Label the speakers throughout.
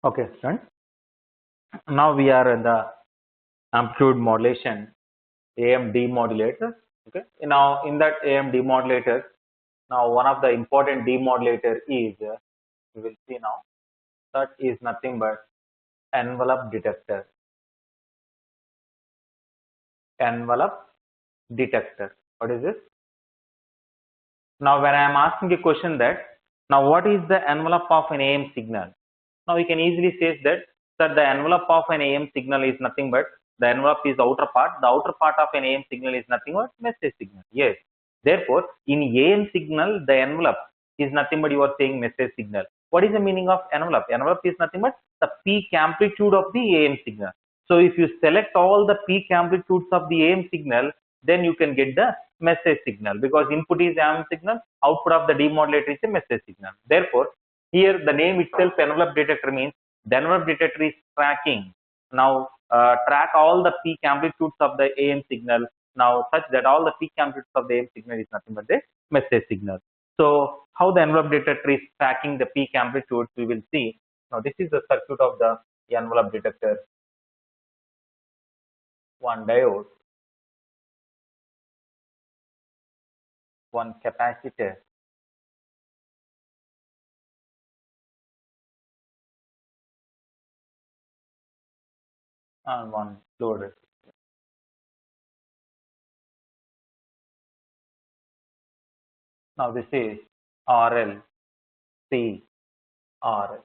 Speaker 1: Okay, friends. Now we are in the amplitude modulation AM demodulator. Okay. Now in that AM demodulator, now one of the important demodulator is we will see now that is nothing but envelope detector. Envelope detector. What is this? Now when I am asking a question that now what is the envelope of an AM signal? Now we can easily say that the envelope of an AM signal is nothing but the envelope is the outer part. The outer part of an AM signal is nothing but message signal. Yes. Therefore, in AM signal, the envelope is nothing but you are saying message signal. What is the meaning of envelope? Envelope is nothing but the peak amplitude of the AM signal. So if you select all the peak amplitudes of the AM signal, then you can get the message signal because input is AM signal, output of the demodulator is a message signal. Therefore, here the name itself envelope detector means the envelope detector is tracking. Now track all the peak amplitudes of the AM signal now such that all the peak amplitudes of the AM signal is nothing but the message signal. So how the envelope detector is tracking the peak amplitudes we will see. Now this is the circuit of the envelope detector. One diode, one capacitor, and one load resistor. Now this is RL, C, RL.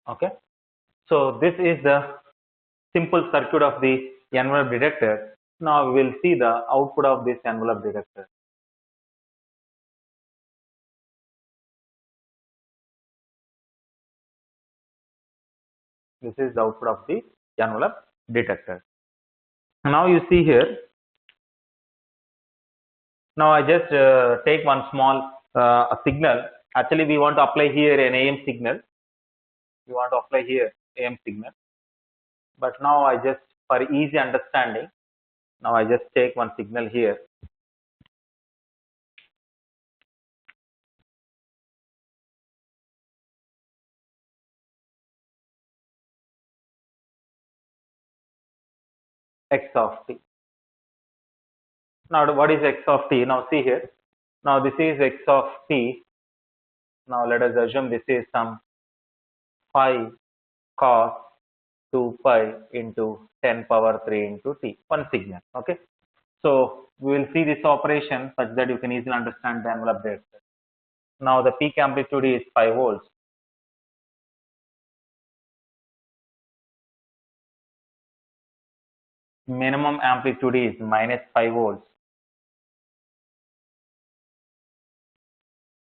Speaker 1: Okay. So this is the simple circuit of the envelope detector. Now we will see the output of this envelope detector. This is the output of the envelope detector. Now you see here. Now I just take one small signal. Actually, we want to apply here an AM signal. We want to apply here AM signal. But now I just, for easy understanding, now I just take one signal here. X of t. Now what is X of t? Now see here. Now this is X of t. Now let us assume this is some phi cos 2 pi into 10 power 3 into t, one signal. Okay. So we will see this operation such that you can easily understand the envelope detector. Now the peak amplitude is 5 volts. Minimum amplitude is minus 5 volts.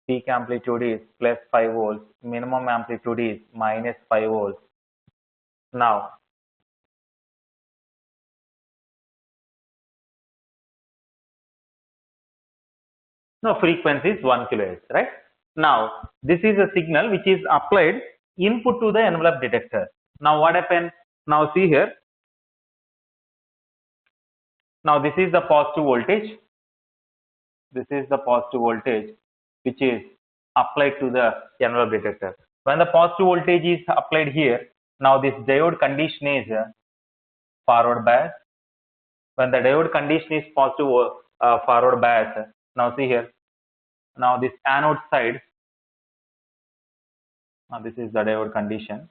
Speaker 1: Peak amplitude is plus 5 volts. Minimum amplitude is minus 5 volts. Now frequency is 1 kilohertz, right? Now this is a signal which is applied input to the envelope detector. Now what happened? Now see here. Now this is the positive voltage. This is the positive voltage which is applied to the envelope detector. When the positive voltage is applied here, now this diode condition is forward bias. When the diode condition is positive forward bias, now see here. Now this anode side. Now this is the diode condition.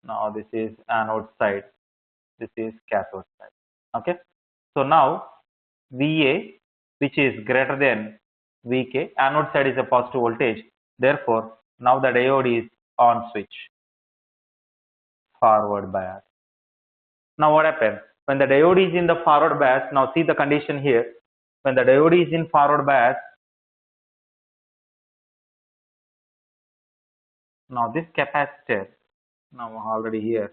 Speaker 1: Now this is anode side. This is cathode side. Okay. So now VA, which is greater than VK, anode side is a positive voltage. Therefore, now the diode is on switch, forward bias. Now what happens? When the diode is in the forward bias, now see the condition here. When the diode is in forward bias, now this capacitor, now already here.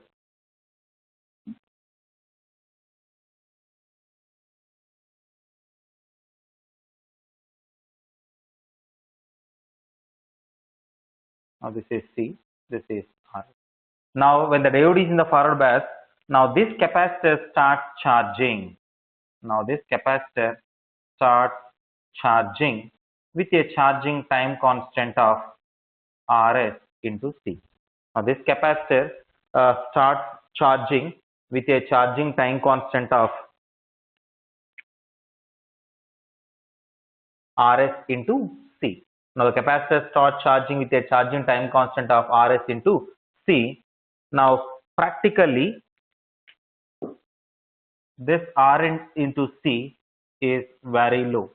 Speaker 1: Now this is C, this is R. Now when the diode is in the forward bias, Now this capacitor starts charging. Now this capacitor starts charging with a charging time constant of Rs into C. Now this capacitor starts charging with a charging time constant of Rs into C. Now the capacitor starts charging with a charging time constant of Rs into C. Now practically this R into C is very low.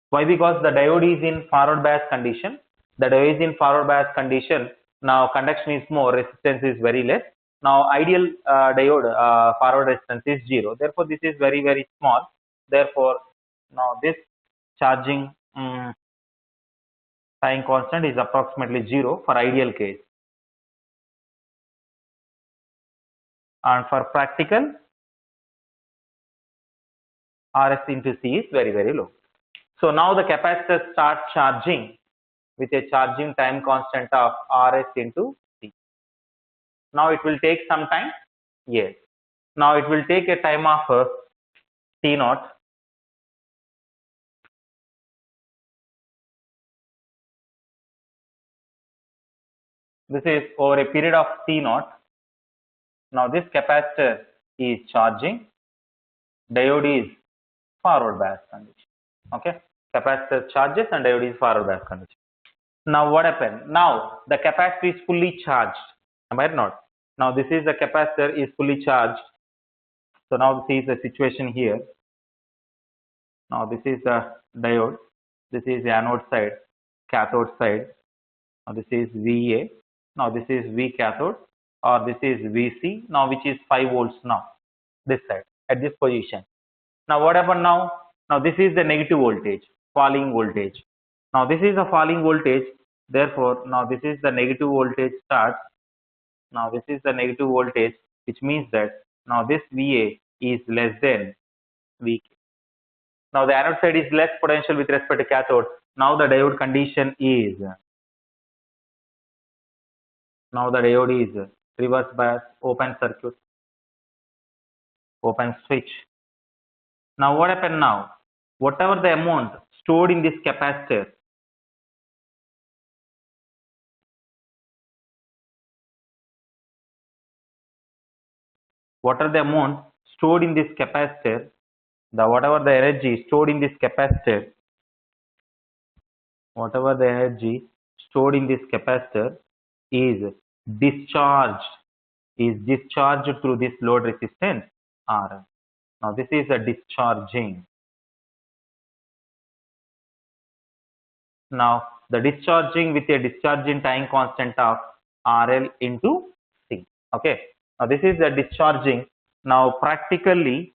Speaker 1: Why? Because the diode is in forward bias condition. The diode is in forward bias condition. Now conduction is more, resistance is very less. Now ideal diode forward resistance is 0. Therefore this is very, very small. Therefore now this charging time constant is approximately 0 for ideal case. And for practical, Rs into C is very, very low. So now the capacitor starts charging with a charging time constant of Rs into C. Now it will take some time. Yes. Now it will take a time of T naught. This is over a period of T naught. Now this capacitor is charging. Diode is forward bias condition. Okay. Capacitor charges and diode is forward bias condition. Now what happened? Now the capacitor is fully charged. Am I not? Now this is the capacitor is fully charged. So now this is the situation here. Now this is the diode. This is the anode side, cathode side. Now this is VA. Now this is V cathode, or this is VC. Now which is 5 volts now. This side at this position. Now what happened now? Now this is the negative voltage, falling voltage. Now this is a falling voltage. Therefore now this is the negative voltage starts. Now this is the negative voltage, which means that now this VA is less than VK. Now the anode side is less potential with respect to cathode. Now the diode condition is, now the diode is reverse bias, open circuit, open switch. Now what happened now? Whatever the amount stored in this capacitor, whatever the amount stored in this capacitor, whatever the energy stored in this capacitor, whatever the energy stored in this capacitor is discharged through this load resistance R. Now this is a discharging. Now the discharging with a discharging time constant of RL into C. Okay. Now this is the discharging. Now practically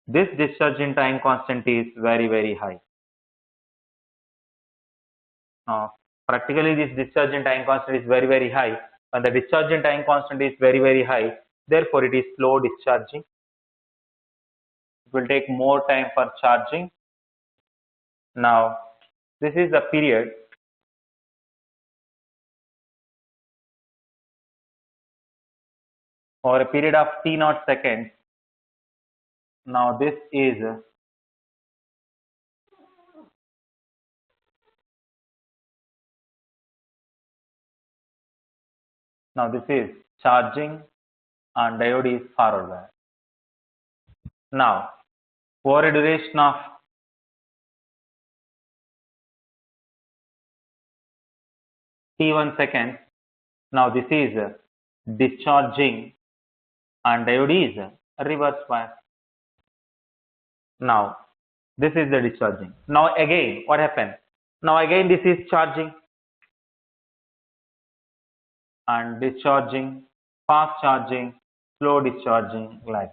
Speaker 1: this discharging time constant is very, very high. Now practically this discharging time constant is very, very high. When the discharging time constant is very, very high, therefore it is slow discharging. It will take more time for charging. Now this is the period for a period of T naught seconds. Now this is charging and diode is forward bias. Now over a duration of T1 seconds, now this is discharging and diode is reverse bias. Now this is the discharging. Now again what happened? Now again this is charging and discharging, fast charging, slow discharging, like.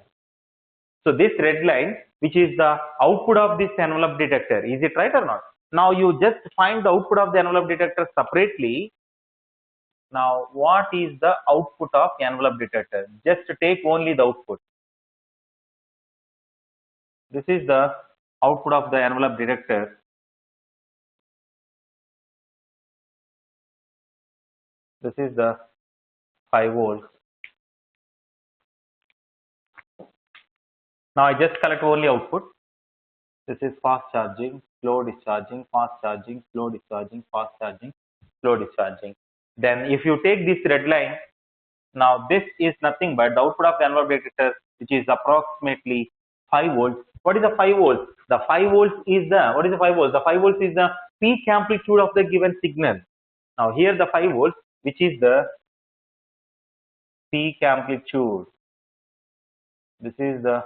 Speaker 1: So this red line, which is the output of this envelope detector, is it right or not? Now you just find the output of the envelope detector separately. Now what is the output of envelope detector? Just take only the output. This is the output of the envelope detector. This is the 5 volts. Now I just collect only output. This is fast charging, slow discharging, fast charging, slow discharging, fast charging, slow discharging. Then if you take this red line, now this is nothing but the output of the envelope detector, which is approximately 5 volts. What is the 5 volts? The 5 volts is the, what is the 5 volts? The 5 volts is the peak amplitude of the given signal. Now here the 5 volts, which is the peak amplitude. This is the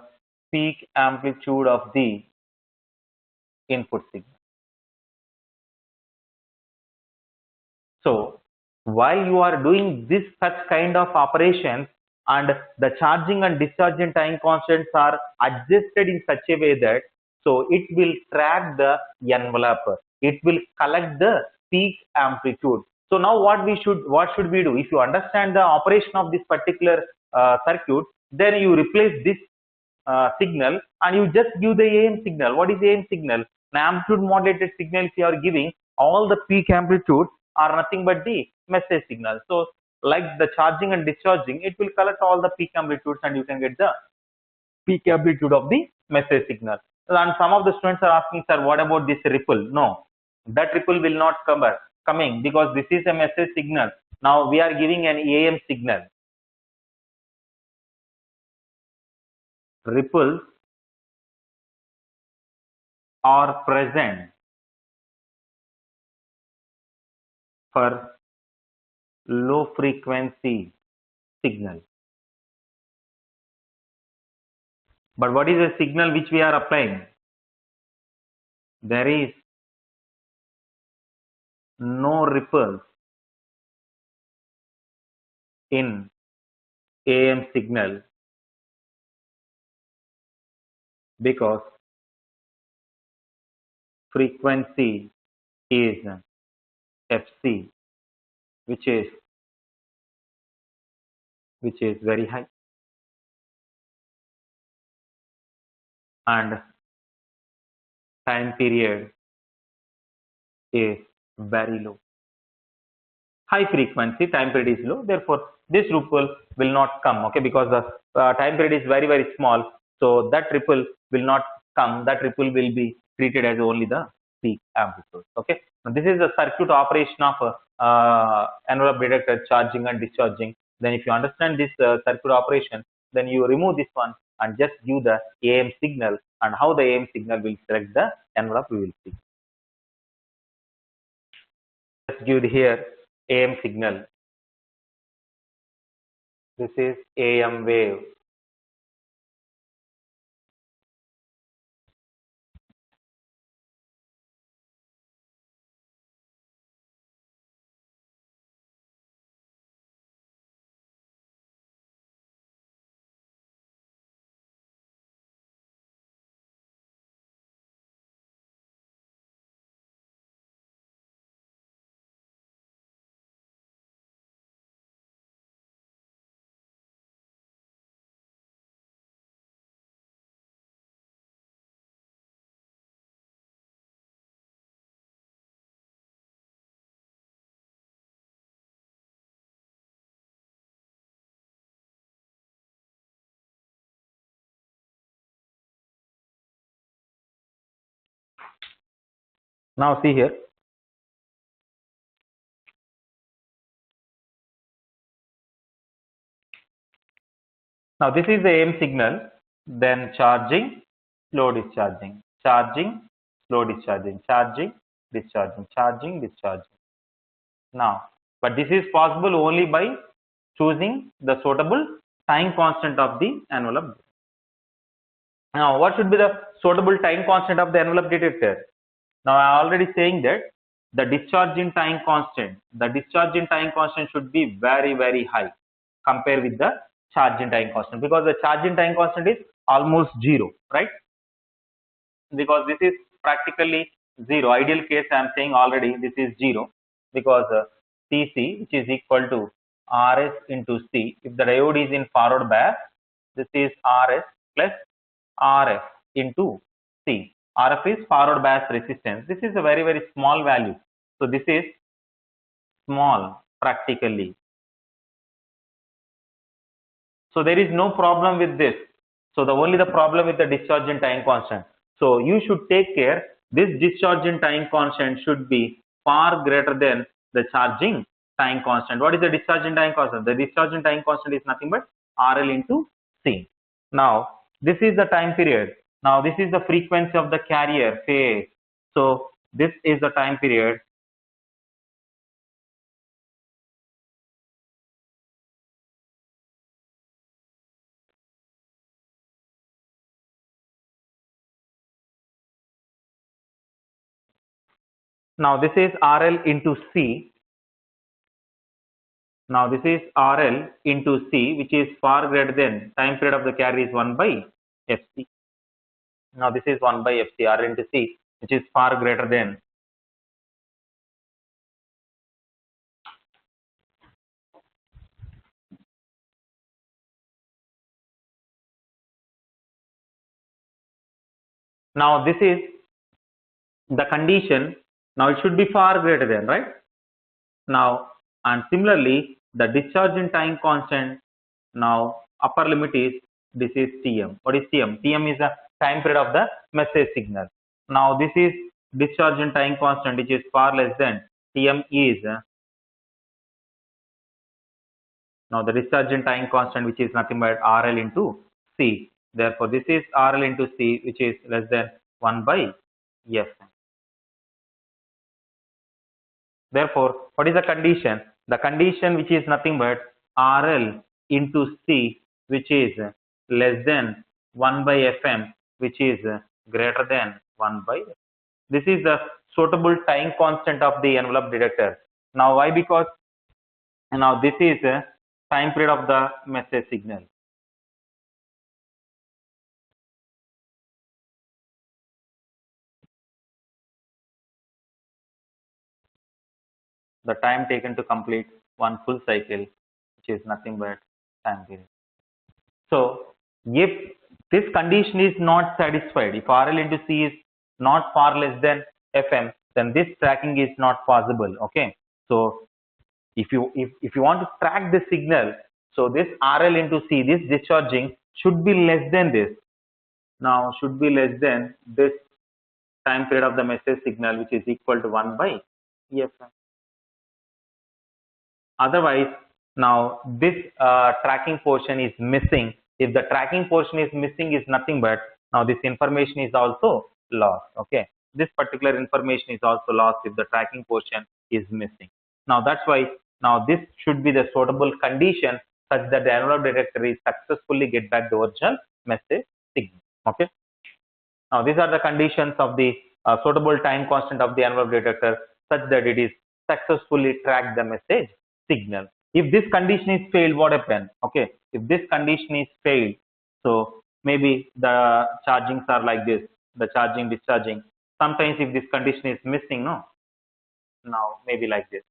Speaker 1: peak amplitude of the input signal. So while you are doing this such kind of operations and the charging and discharging time constants are adjusted in such a way that so it will track the envelope, it will collect the peak amplitude. So now what should we do? If you understand the operation of this particular circuit, then you replace this signal and you just give the AM signal. What is AM signal? An amplitude modulated signal. If you are giving, all the peak amplitude are nothing but the message signal. So like the charging and discharging, it will collect all the peak amplitudes and you can get the peak amplitude of the message signal. And some of the students are asking, sir, what about this ripple? No, that ripple will not coming because this is a message signal. Now we are giving an AM signal. Ripples are present for low frequency signal. But what is the signal which we are applying? There is no ripples in AM signal because frequency is FC, which is very high, and time period is very low. High frequency, time period is low, therefore this ripple will not come, okay, because the time period is very small, so that ripple will not come. That ripple will be treated as only the peak amplitude. Okay, now this is the circuit operation of envelope detector charging and discharging. Then if you understand this circuit operation, then you remove this one and just give the AM signal, and how the AM signal will select the envelope we will see. Just give here AM signal. This is AM wave. Now see here. Now this is the AM signal, then charging, slow discharging, charging, slow discharging, charging, discharging, charging, discharging. Now, but this is possible only by choosing the suitable time constant of the envelope. Now, what should be the suitable time constant of the envelope detector? Now, I am already saying that the discharging time constant, should be very high compared with the charging time constant, because the charging time constant is almost zero, right? Because this is practically zero. Ideal case, I am saying already this is zero, because Cc, which is equal to Rs into C. If the diode is in forward bias, this is Rs plus Rf into C. Rf is forward bias resistance. This is a very small value. So this is small practically. So there is no problem with this. So only the problem with the discharge in time constant. So you should take care. This discharge in time constant should be far greater than the charging time constant. What is the discharge in time constant? The discharge in time constant is nothing but RL into C. Now this is the time period. Now this is the frequency of the carrier phase. So this is the time period. Now this is RL into C. Now this is RL into C, which is far greater than time period of the carrier is 1 by FC. Now this is 1 by FC, RL into C, which is far greater than. Now this is the condition. Now it should be far greater than, right? Now, and similarly, the discharge in time constant, now upper limit is, this is Tm. What is Tm? Tm is the time period of the message signal. Now this is discharge in time constant, which is far less than Tm is, now the discharge in time constant, which is nothing but RL into C. Therefore this is RL into C, which is less than 1 by F. Therefore, what is the condition? The condition which is nothing but RL into C, which is less than 1 by Fm, which is greater than 1 by F. This is the suitable time constant of the envelope detector. Now why? Because now this is a time period of the message signal. The time taken to complete one full cycle, which is nothing but time period. So if this condition is not satisfied, if RL into C is not far less than Fm, then this tracking is not possible. Okay. So if you want to track the signal, so this RL into C, this discharging should be less than this. Now should be less than this time period of the message signal, which is equal to 1 by Fm. Otherwise, now this tracking portion is missing. If the tracking portion is missing, is nothing but now this information is also lost. Okay, this particular information is also lost if the tracking portion is missing. Now that's why now this should be the suitable condition such that the envelope detector is successfully get back the original message signal. Okay. Now these are the conditions of the suitable time constant of the envelope detector such that it is successfully tracked the message signal. If this condition is failed, what happens? Okay, if this condition is failed, so maybe the chargings are like this, the charging, discharging. Sometimes if this condition is missing, no, now maybe like this,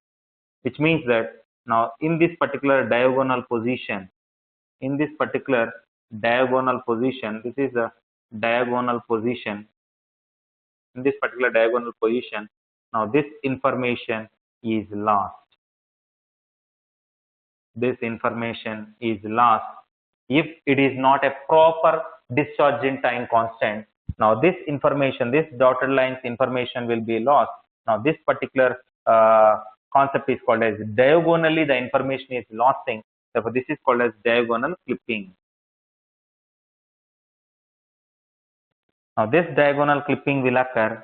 Speaker 1: which means that now in this particular diagonal position, in this particular diagonal position, this is a diagonal position, in this particular diagonal position, now this information is lost. This information is lost if it is not a proper discharge in time constant. Now this information, this dotted lines information will be lost. Now this particular concept is called as diagonally the information is losing. Therefore this is called as diagonal clipping. Now this diagonal clipping will occur.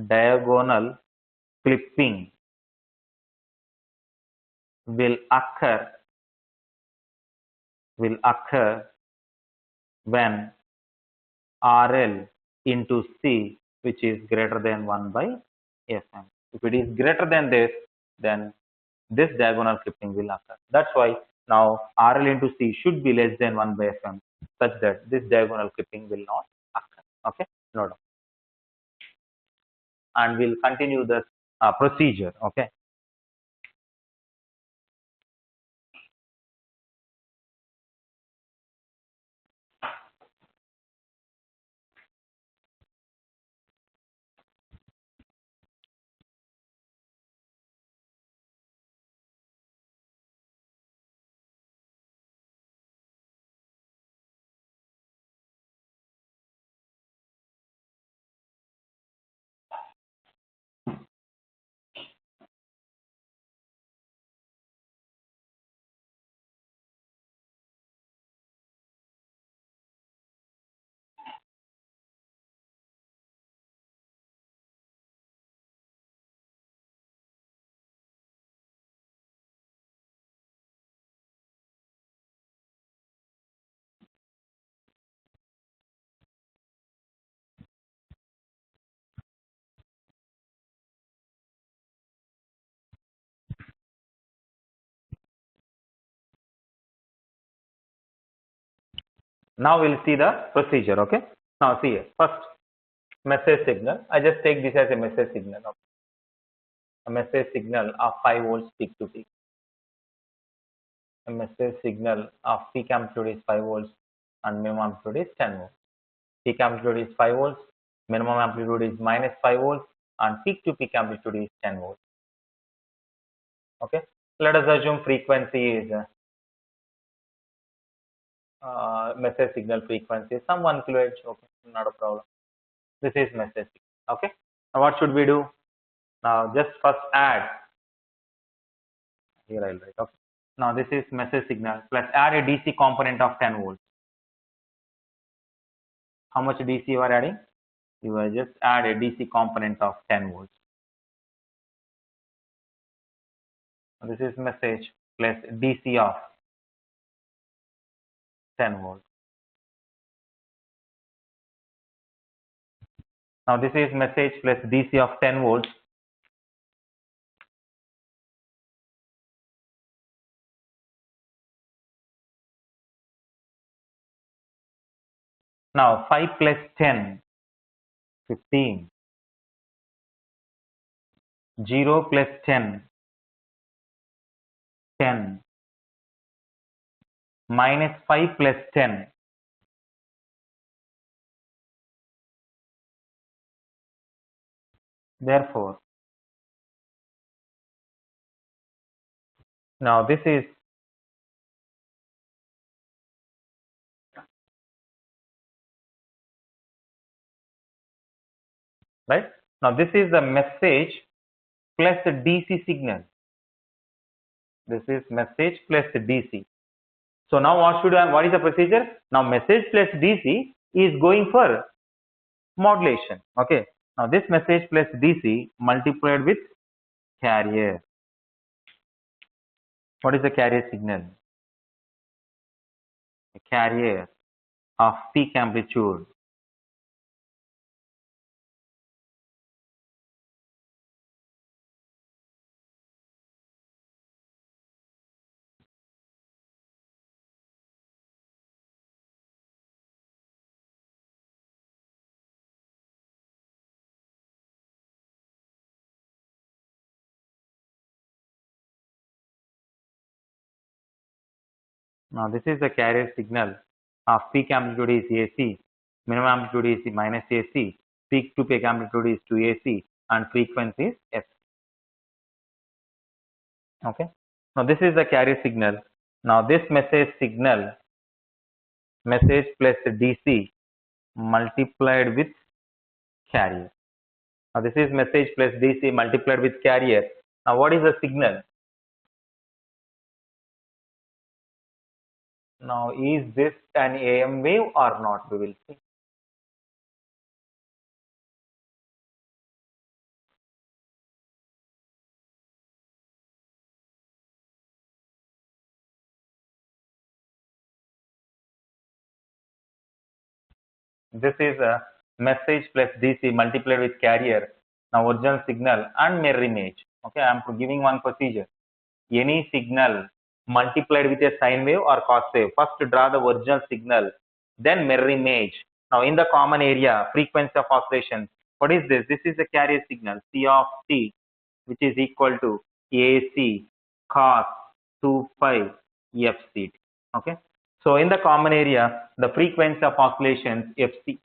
Speaker 1: Diagonal clipping will occur when RL into C, which is greater than 1 by Fm. If it is greater than this, then this diagonal clipping will occur. That's why now RL into C should be less than 1 by Fm, such that this diagonal clipping will not occur. Okay, no doubt. And we'll continue this procedure. Okay. Now we'll see the procedure. Okay. Now see here. First, message signal. I just take this as a message signal. Okay. A message signal of 5 volts peak to peak. A message signal of peak amplitude is 5 volts and minimum amplitude is 10 volts. Peak amplitude is 5 volts, minimum amplitude is minus 5 volts, and peak to peak amplitude is 10 volts. Okay. Let us assume frequency is message signal frequency is some 1 kHz. Okay, not a problem. This is message signal. Okay. Now what should we do? Now just first add. Here I'll write. Okay. Now this is message signal plus add a DC component of 10 volts. How much DC you are adding? You will just add a DC component of 10 volts. This is message plus DC of 10 volts. Now this is message plus DC of 10 volts. Now 5 plus 10, 15. 0 plus 10, 10. Minus 5 plus 10. Therefore, now this is right. Now this is the message plus the DC signal. This is message plus the DC. So now what is the procedure? Now message plus DC is going for modulation. Okay. Now this message plus DC multiplied with carrier. What is the carrier signal? A carrier of peak amplitude. Now this is the carrier signal of peak amplitude is AC, minimum amplitude is minus AC, peak to peak amplitude is 2AC, and frequency is F. Okay. Now this is the carrier signal. Now this message signal, message plus DC multiplied with carrier. Now this is message plus DC multiplied with carrier. Now what is the signal? Now is this an AM wave or not? We will see. This is a message plus DC multiplied with carrier. Now original signal and mirror image. Okay, I am giving one procedure. Any signal multiplied with a sine wave or cos wave. First draw the original signal, then mirror image. Now in the common area, frequency of oscillation. What is this? This is the carrier signal C of t, which is equal to AC cos 2 pi fct. Okay. So in the common area, the frequency of oscillations fc.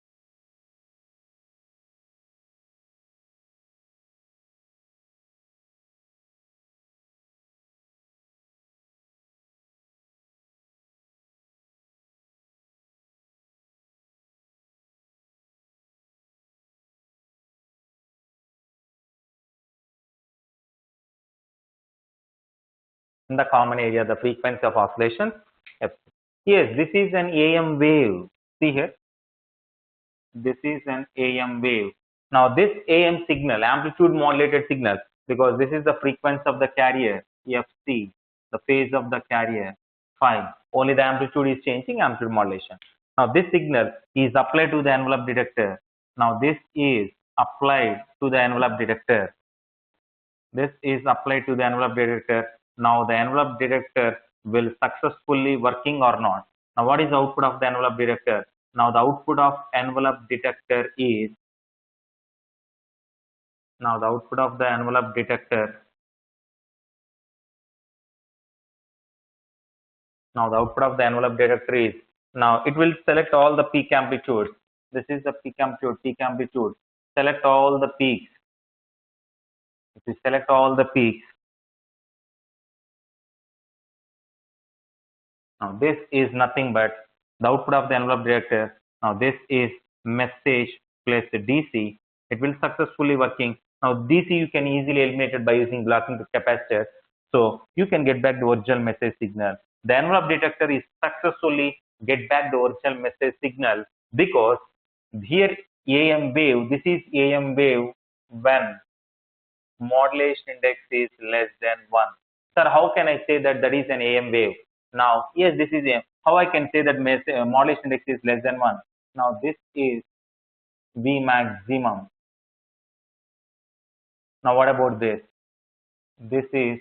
Speaker 1: In the common area, the frequency of oscillation fc. Yes, this is an AM wave. See here. This is an AM wave. Now this AM signal, amplitude modulated signal, because this is the frequency of the carrier, FC, the phase of the carrier, fine. Only the amplitude is changing, amplitude modulation. Now this signal is applied to the envelope detector. Now this is applied to the envelope detector. This is applied to the envelope detector. Now the envelope detector will successfully working or not. Now what is the output of the envelope detector? Now the output of envelope detector is, now the output of the envelope detector, now the output of the envelope detector is, now it will select all the peak amplitudes. This is the peak amplitude. Select all the peaks. If you select all the peaks, now this is nothing but the output of the envelope detector. Now this is message plus DC. It will successfully working. Now DC you can easily eliminate it by using blocking the capacitor. So you can get back the original message signal. The envelope detector is successfully get back the original message signal because here AM wave, this is AM wave when modulation index is less than 1. Sir, how can I say that that is an AM wave? Now, yes, this is AM. How I can say that modulation index is less than 1? Now, this is V maximum. Now, what about this? This is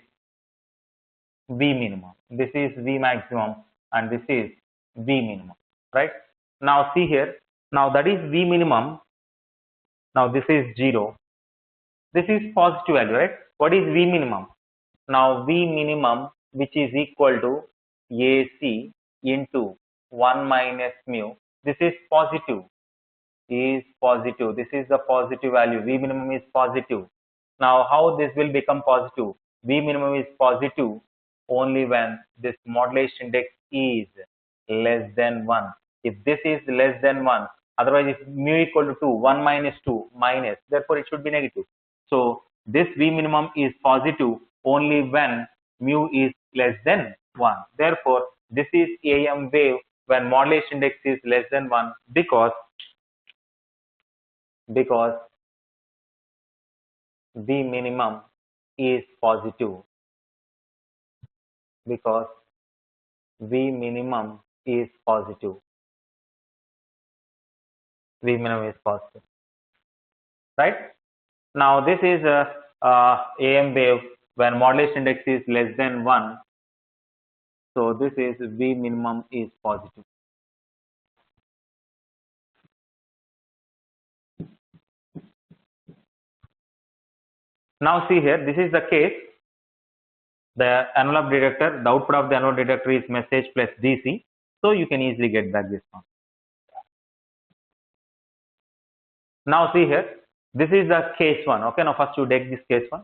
Speaker 1: V minimum. This is V maximum and this is V minimum, right? Now, see here. Now, that is V minimum. Now, this is 0. This is positive value, right? What is V minimum? Now V minimum, which is equal to AC into 1 minus mu. This is positive. This is the positive value. V minimum is positive. Now how this will become positive? V minimum is positive only when this modulation index is less than 1. If this is less than 1, otherwise if mu equal to 2, 1 minus 2 minus, therefore it should be negative. So this V minimum is positive only when mu is less than 1. Therefore, this is AM wave when modulation index is less than 1 because V minimum is positive, because V minimum is positive. V minimum is positive, right? Now this is a AM wave when modulation index is less than 1. So this is V minimum is positive. Now see here, this is the case. The envelope detector, the output of the envelope detector is message plus DC. So you can easily get back this one. Now see here, this is the case 1. Okay, now first you take this case 1.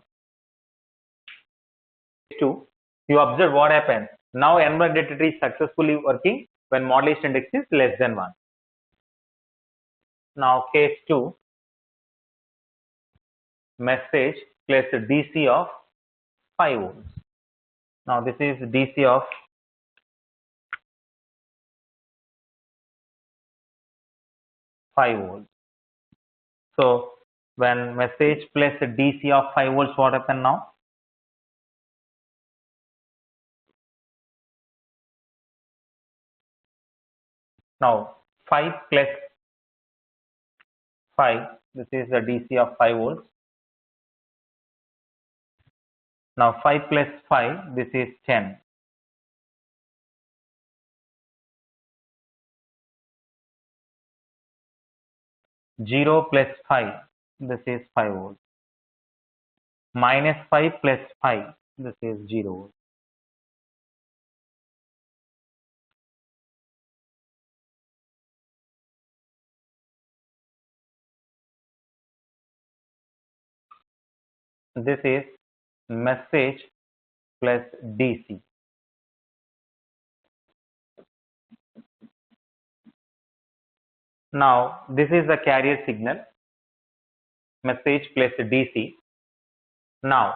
Speaker 1: Case 2, you observe what happened. Now envelope detector is successfully working when modulation index is less than 1. Now case 2, message plus DC of 5 volts. Now this is DC of 5 volts. So when message plus DC of 5 volts, what happened now? Now 5 plus 5, this is the DC of 5 volts. Now 5 plus 5, this is 10. 0 plus 5, this is 5 volts. Minus 5 plus 5, this is 0 volts. This is message plus DC. Now this is the carrier signal, message plus DC. Now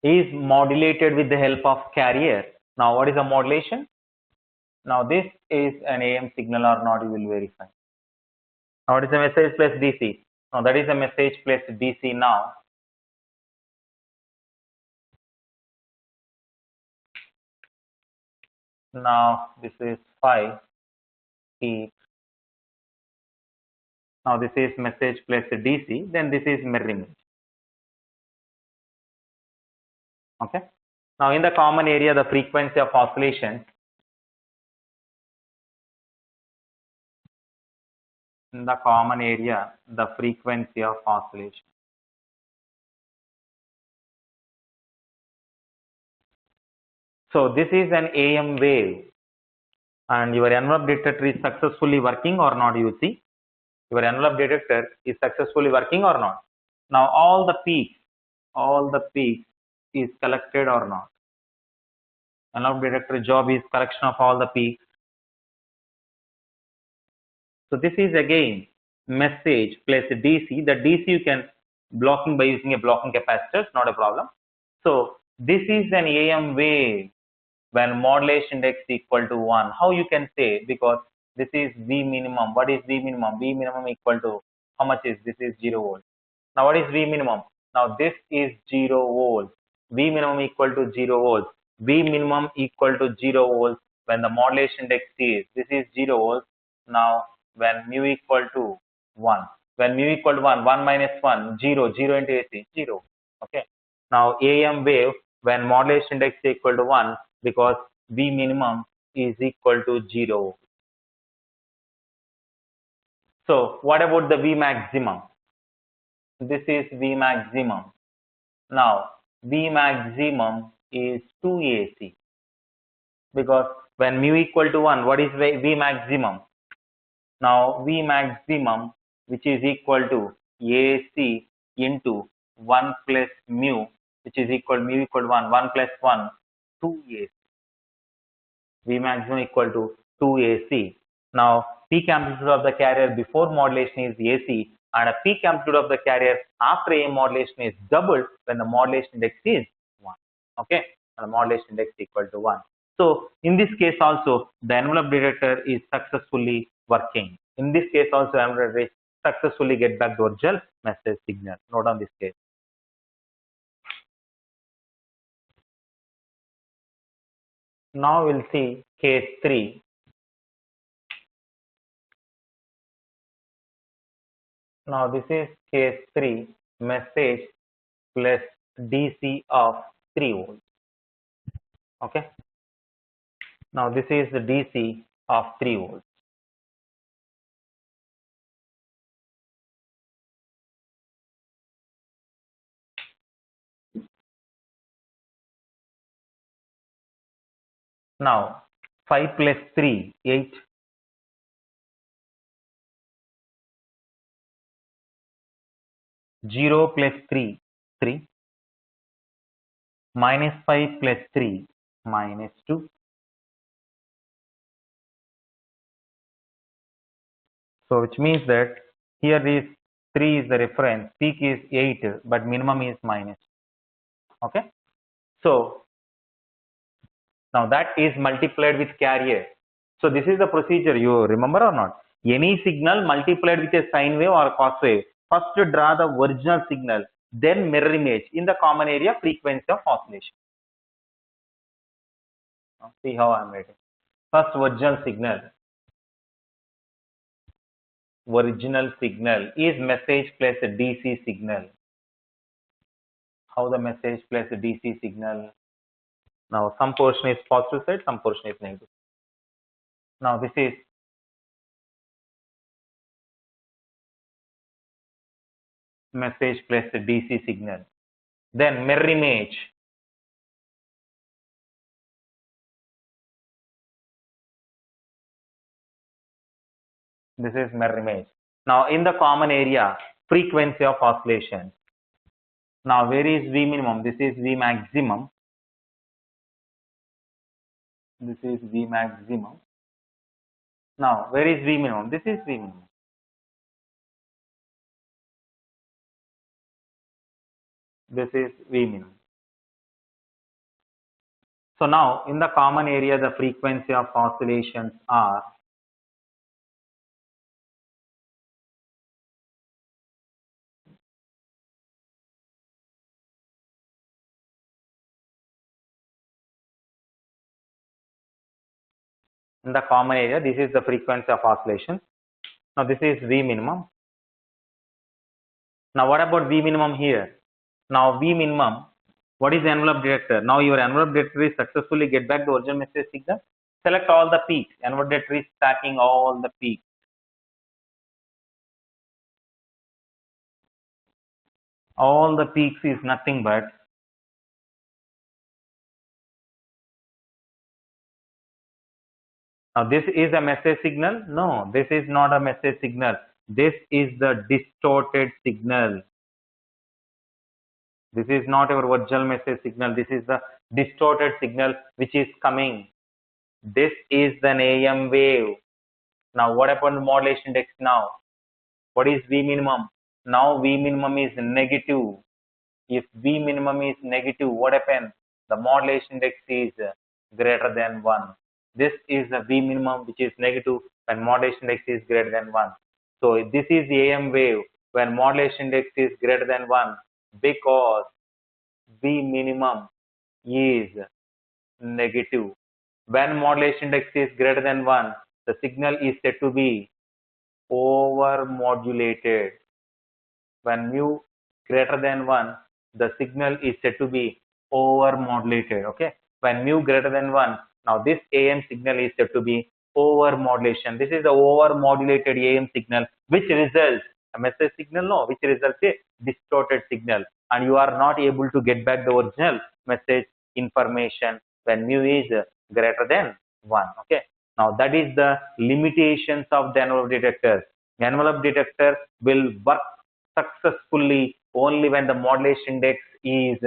Speaker 1: is modulated with the help of carrier. Now what is a modulation? Now this is an AM signal or not, you will verify. Now what is a message plus DC? Now that is a message plus DC now. Now this is 5 keep. Now this is message plus DC, then this is mirror image. Okay. Now in the common area, the frequency of oscillation, in the common area, the frequency of oscillation. So this is an AM wave, and your envelope detector is successfully working or not, you see. Your envelope detector is successfully working or not. Now all the peaks is collected or not. Envelope detector job is collection of all the peaks. So this is again message plus DC. The DC you can blocking by using a blocking capacitor, not a problem. So this is an AM wave when modulation index equal to 1. How you can say? Because this is V minimum. What is V minimum? V minimum equal to how much is this? Is 0 volt. Now what is V minimum? Now this is 0 volts. V minimum equal to 0 volts. V minimum equal to 0 volts when the modulation index is, this is 0 volts. Now when mu equal to 1. When mu equal to 1, 1 minus 1, 0, 0 into AC, 0. Okay. Now AM wave when modulation index is equal to 1 because V minimum is equal to 0. So what about the V maximum? This is V maximum. Now V maximum is 2 AC because when mu equal to 1, what is V maximum? Now V maximum, which is equal to AC into 1 plus mu, which is equal to 1, 1 plus 1, 2 AC. V maximum equal to 2 AC. Now peak amplitude of the carrier before modulation is AC and a peak amplitude of the carrier after AM modulation is doubled when the modulation index is 1. Okay, and the modulation index equal to 1. So in this case also the envelope detector is successfully working. In this case also envelope detector successfully get back the original message signal. Note on this case. Now we'll see case 3. Now this is case 3, message plus DC of 3 volts. Okay. Now this is the DC of 3 volts. Now 5 plus 3, 8. 0 plus 3, 3. Minus 5 plus 3, minus 2. So which means that here is 3 is the reference, peak is 8, but minimum is minus. Okay. So now that is multiplied with carrier. So this is the procedure, you remember or not? Any signal multiplied with a sine wave or cos wave. First draw the original signal, then mirror image in the common area frequency of oscillation. See how I am writing. First original signal. Original signal is message plus a DC signal. How the message plus a DC signal? Now some portion is positive side, some portion is negative. Now this is message plus a DC signal. Then mirror image. This is mirror image. Now in the common area, frequency of oscillation. Now where is V minimum? This is V maximum. This is V maximum. Now where is V minimum? This is V minimum. This is V minimum. So now in the common area, the frequency of oscillations are in the common area. This is the frequency of oscillation. Now this is V minimum. Now what about V minimum here? Now V minimum, What is the envelope detector? Now your envelope detector is successfully get back the original message signal. Select all the peaks. Envelope detector is tracking all the peaks. All the peaks is nothing but now this is a message signal. No, this is not a message signal. This is the distorted signal. This is not your original message signal. This is the distorted signal which is coming. This is an AM wave. Now what happened to modulation index now? What is V minimum? Now V minimum is negative. If V minimum is negative, what happens? The modulation index is greater than 1. This is the V minimum which is negative when modulation index is greater than 1. So this is the AM wave when modulation index is greater than 1 because V minimum is negative. When modulation index is greater than 1, the signal is said to be over modulated. When mu greater than 1, the signal is said to be over modulated. Okay. When mu greater than 1, now this AM signal is said to be over modulation. This is the over modulated AM signal which results a message signal, no, which results a distorted signal, and you are not able to get back the original message information when mu is greater than 1. Okay. Now that is the limitations of the envelope detector. Envelope detector will work successfully only when the modulation index is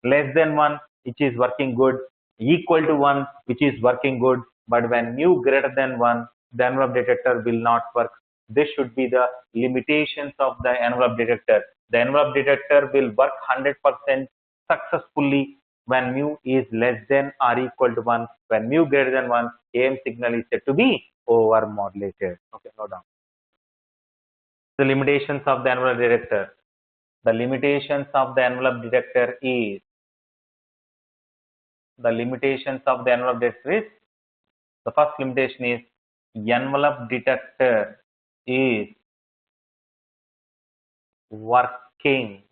Speaker 1: less than 1, which is working good, equal to 1, which is working good, but when mu greater than 1, the envelope detector will not work. This should be the limitations of the envelope detector. The envelope detector will work 100% successfully when mu is less than or equal to 1. When mu greater than 1, AM signal is said to be over modulated. Okay, slow down. The limitations of the envelope detector. The limitations of the envelope detector is the first limitation is envelope detector is working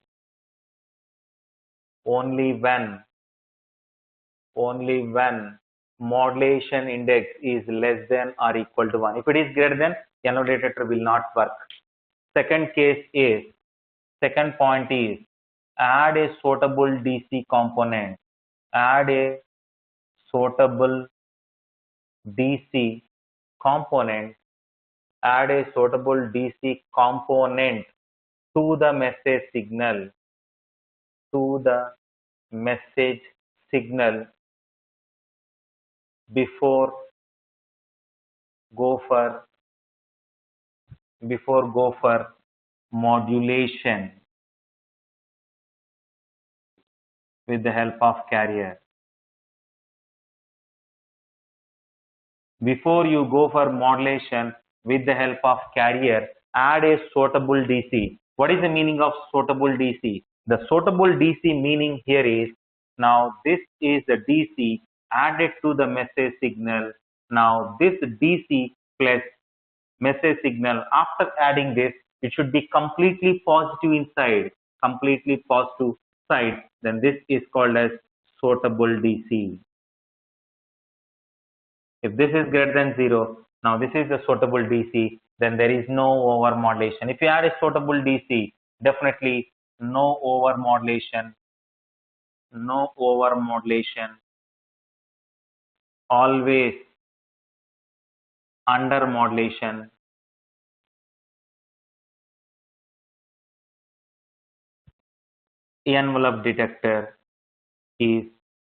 Speaker 1: only when modulation index is less than or equal to 1. If it is greater than, envelope detector will not work. Second point is add a suitable DC component. Add a suitable DC component. Add a suitable DC component to the message signal. Before go for modulation with the help of carrier. Before you go for modulation with the help of carrier, add a suitable DC. What is the meaning of suitable DC? The suitable DC meaning here is, now this is the DC added to the message signal. Now this DC plus message signal, after adding this, it should be completely positive inside, then this is called as suitable DC. If this is greater than 0, now this is a suitable DC, then there is no over modulation. If you add a suitable DC, definitely no over modulation, always under modulation. Envelope detector is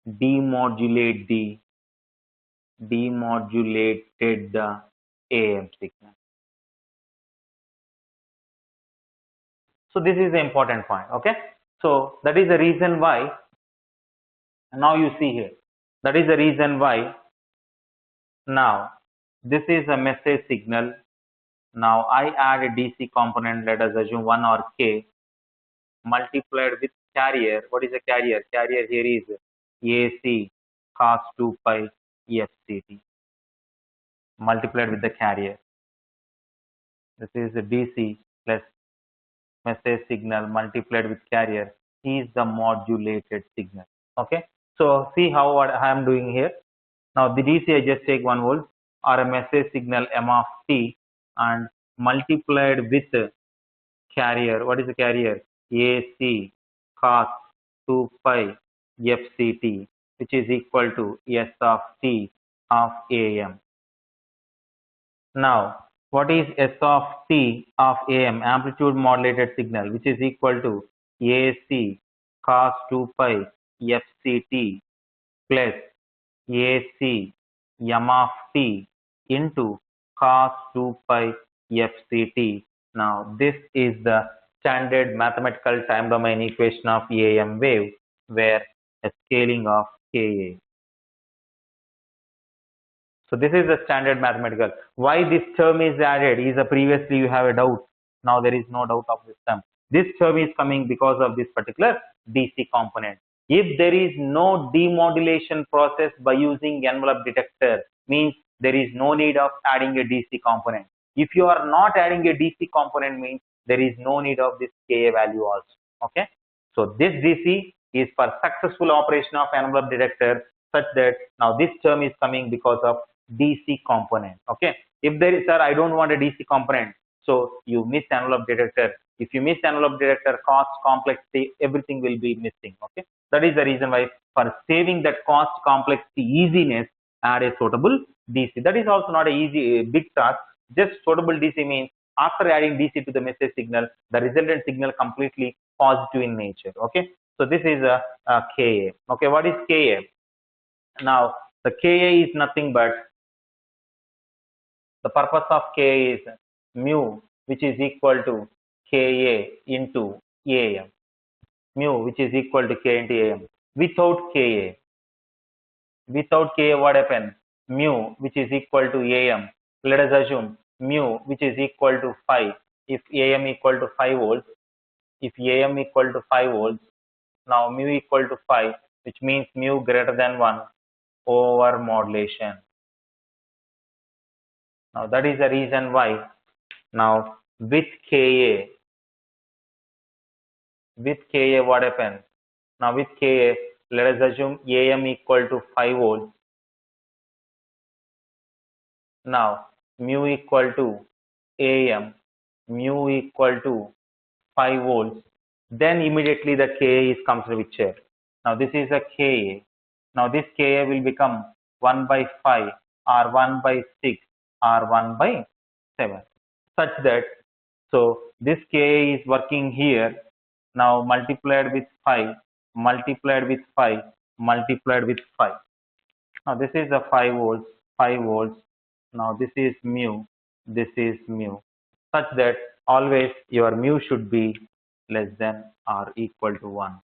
Speaker 1: demodulated the AM signal. So this is the important point. Okay. So that is the reason why. Now you see here. That is the reason why. Now this is a message signal. Now I add a DC component. Let us assume 1 or K multiplied with carrier. What is the carrier? Carrier here is AC cos 2 pi FCT multiplied with the carrier. This is the DC plus message signal multiplied with carrier is the modulated signal. Okay, so see how what I am doing here. Now the DC I just take 1 volt or a message signal M of t and multiplied with carrier. What is the carrier? AC cos 2 pi FCT, which is equal to S of t of AM. Now, what is S of t of AM? Amplitude modulated signal, which is equal to AC cos 2 pi FCT plus AC m of t into cos 2 pi FCT. Now, this is the standard mathematical time domain equation of AM wave, where a scaling of Ka. So this is the standard mathematical. Why this term is added is previously you have a doubt. Now there is no doubt of this term. This term is coming because of this particular DC component. If there is no demodulation process by using envelope detector, means there is no need of adding a DC component. If you are not adding a DC component, means there is no need of this Ka value also. Okay. So this DC is for successful operation of envelope detector, such that now this term is coming because of DC component. Okay. If there is, sir, I don't want a DC component, so you miss envelope detector. If you miss envelope detector, cost, complexity, everything will be missing. Okay. That is the reason why, for saving that cost, complexity, easiness, add a suitable DC. That is also not a easy, big task. Just suitable DC means after adding DC to the message signal, the resultant signal completely positive in nature. Okay. So this is a Ka. Okay. What is Ka? Now the Ka is nothing but, the purpose of Ka is mu, which is equal to Ka into Am. Mu, which is equal to K into Am. Without Ka, what happens? Mu, which is equal to Am. Let us assume mu, which is equal to 5. If Am equal to 5 volts, if Am equal to 5 volts, now mu equal to 5, which means mu greater than 1 over modulation. Now that is the reason why, now with Ka what happens? Now with Ka, let us assume Am equal to 5 volts. Now mu equal to Am, mu equal to 5 volts. Then immediately the Ka is comes to picture. Now this is a Ka. Now this Ka will become 1 by 5 or 1 by 6 or 1 by 7. Such that, so this Ka is working here. Now multiplied with 5, multiplied with 5, multiplied with 5. Now this is the 5 volts, 5 volts. Now this is mu, this is mu. Such that always your mu should be less than or equal to 1.